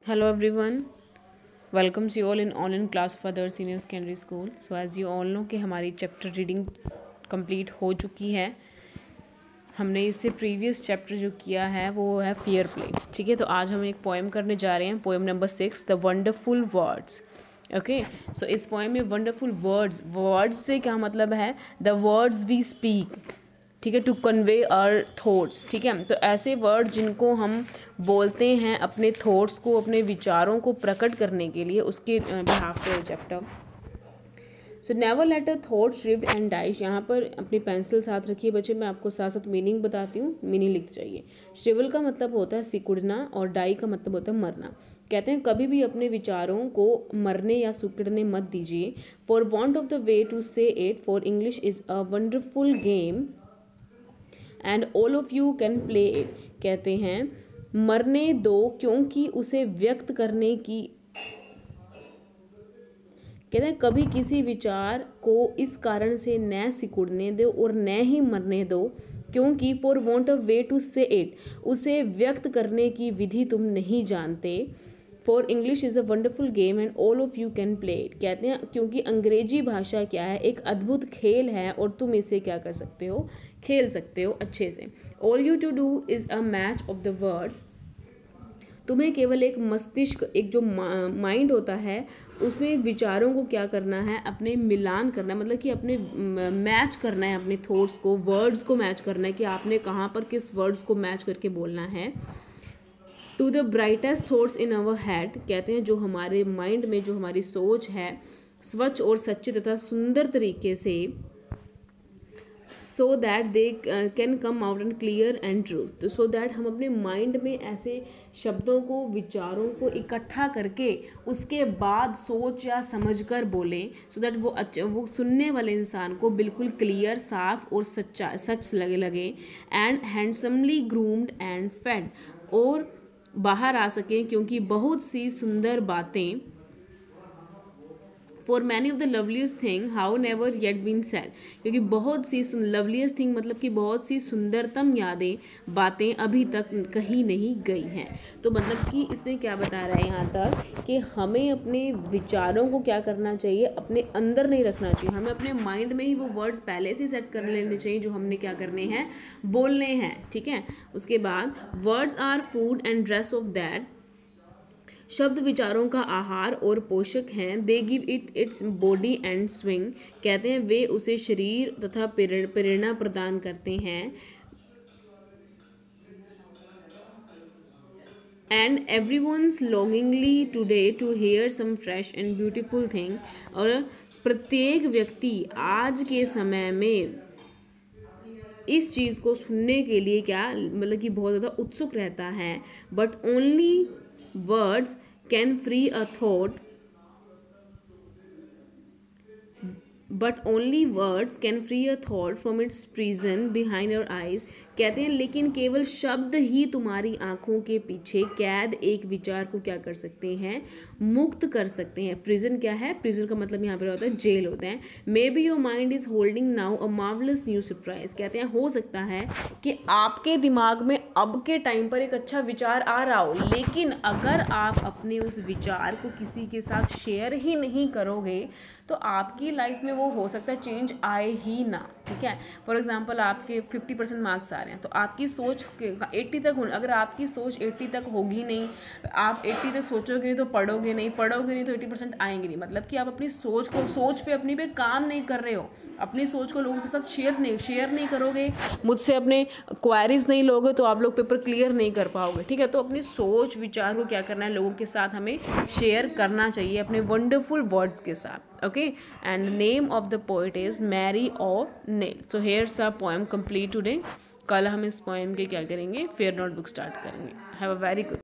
Hello everyone, welcomes you all in online class of other senior secondary school. So as you all know कि हमारी chapter reading complete हो चुकी है। हमने इससे प्रीवियस चैप्टर जो किया है वो है फेयर प्ले। ठीक है, तो आज हम एक पोएम करने जा रहे हैं, poem number 6, the wonderful words. Okay, so इस पोएम में वंडरफुल वर्ड्स से क्या मतलब है? द वर्ड्स वी स्पीक, ठीक है, टू कन्वे आवर थॉट्स। ठीक है, तो ऐसे वर्ड जिनको हम बोलते हैं अपने थॉट्स को, अपने विचारों को प्रकट करने के लिए, उसके बिहाफ पे chapter. So never let a thought shrivel and die. यहाँ पर अपनी पेंसिल साथ रखिए बच्चे, मैं आपको साथ साथ मीनिंग बताती हूँ, मीनिंग लिखते जाइए। श्रिवल का मतलब होता है सिकुड़ना और डाई का मतलब होता है मरना। कहते हैं कभी भी अपने विचारों को मरने या सिकुड़ने मत दीजिए। For want of the way to say it, for English is a wonderful game and all of you can play it. कहते हैं मरने दो क्योंकि उसे व्यक्त करने की, कहते हैं कभी किसी विचार को इस कारण से न सिकुड़ने दो और न ही मरने दो क्योंकि for want a way to say it, उसे व्यक्त करने की विधि तुम नहीं जानते। For English is a wonderful game and all of you can play it. कहते हैं क्योंकि अंग्रेजी भाषा क्या है, एक अद्भुत खेल है और तुम इसे क्या कर सकते हो, खेल सकते हो अच्छे से। All you to do is a match of the words. तुम्हें केवल एक मस्तिष्क, एक जो माइंड होता है, उसमें विचारों को क्या करना है, अपने मिलान करना है, मतलब कि अपने मैच करना है, अपने थॉट्स को, वर्ड्स को मैच करना है कि आपने कहाँ पर किस वर्ड्स को मैच करके बोलना है। To the brightest thoughts in our head. कहते हैं जो हमारे माइंड में, जो हमारी सोच है, स्वच्छ और सच्चे तथा सुंदर तरीके से, so that they can come out and clear and truth. तो सो दैट हम अपने माइंड में ऐसे शब्दों को, विचारों को इकट्ठा करके उसके बाद सोच या समझ कर बोलें, सो दैट वो सुनने वाले इंसान को बिल्कुल क्लियर, साफ और सच लगे and handsomely groomed and fed, और बाहर आ सकें क्योंकि बहुत सी सुंदर बातें, for many of the loveliest thing have never yet been said. क्योंकि बहुत सी लवलीस्ट थिंग मतलब कि बहुत सी सुंदरतम यादें, बातें अभी तक कहीं नहीं गई हैं। तो मतलब कि इसमें क्या बता रहा है यहाँ तक कि हमें अपने विचारों को क्या करना चाहिए, अपने अंदर नहीं रखना चाहिए, हमें अपने माइंड में ही वो वर्ड्स पहले से सेट कर लेने चाहिए जो हमने क्या करने हैं, बोलने हैं। ठीक है, उसके बाद words are food and dress of that. शब्द विचारों का आहार और पोषक हैं। They give it its body and swing. कहते हैं वे उसे शरीर तथा प्रेरणा प्रदान करते हैं। And every once longingly today to hear some fresh and beautiful thing. और प्रत्येक व्यक्ति आज के समय में इस चीज़ को सुनने के लिए क्या, मतलब कि बहुत ज़्यादा उत्सुक रहता है। But only words can free a thought, but only words can free a thought from its prison behind your eyes. कहते हैं लेकिन केवल शब्द ही तुम्हारी आंखों के पीछे कैद एक विचार को क्या कर सकते हैं, मुक्त कर सकते हैं। प्रिजन क्या है, प्रिजन का मतलब यहाँ पर होता है जेल होता है। May be your mind is holding now a marvellous new surprise. कहते हैं हो सकता है कि आपके दिमाग में अब के टाइम पर एक अच्छा विचार आ रहा हो, लेकिन अगर आप अपने उस विचार को किसी के साथ शेयर ही नहीं करोगे तो आपकी लाइफ में वो हो सकता है चेंज आए ही ना। ठीक है, फॉर एग्जांपल आपके 50% मार्क्स आ रहे हैं तो आपकी सोच 80 तक हो, अगर आपकी सोच 80 तक होगी नहीं, आप 80 तक सोचोगे नहीं तो पढ़ोगे नहीं तो 80% आएंगे नहीं। मतलब कि आप अपनी सोच पे अपनी पे काम नहीं कर रहे हो, अपनी सोच को लोगों के साथ शेयर नहीं करोगे, मुझसे अपने क्वारीज नहीं लोगे तो आप लोग पेपर क्लियर नहीं कर पाओगे। ठीक है, तो अपनी सोच विचार को क्या करना है, लोगों के साथ हमें शेयर करना चाहिए अपने वंडरफुल वर्ड्स के साथ। Okay, and name of the poet is Mary O'Neil. So here's our poem complete today. कल हम इस पोएम के क्या करेंगे, फेयर नोटबुक स्टार्ट करेंगे। Have a very good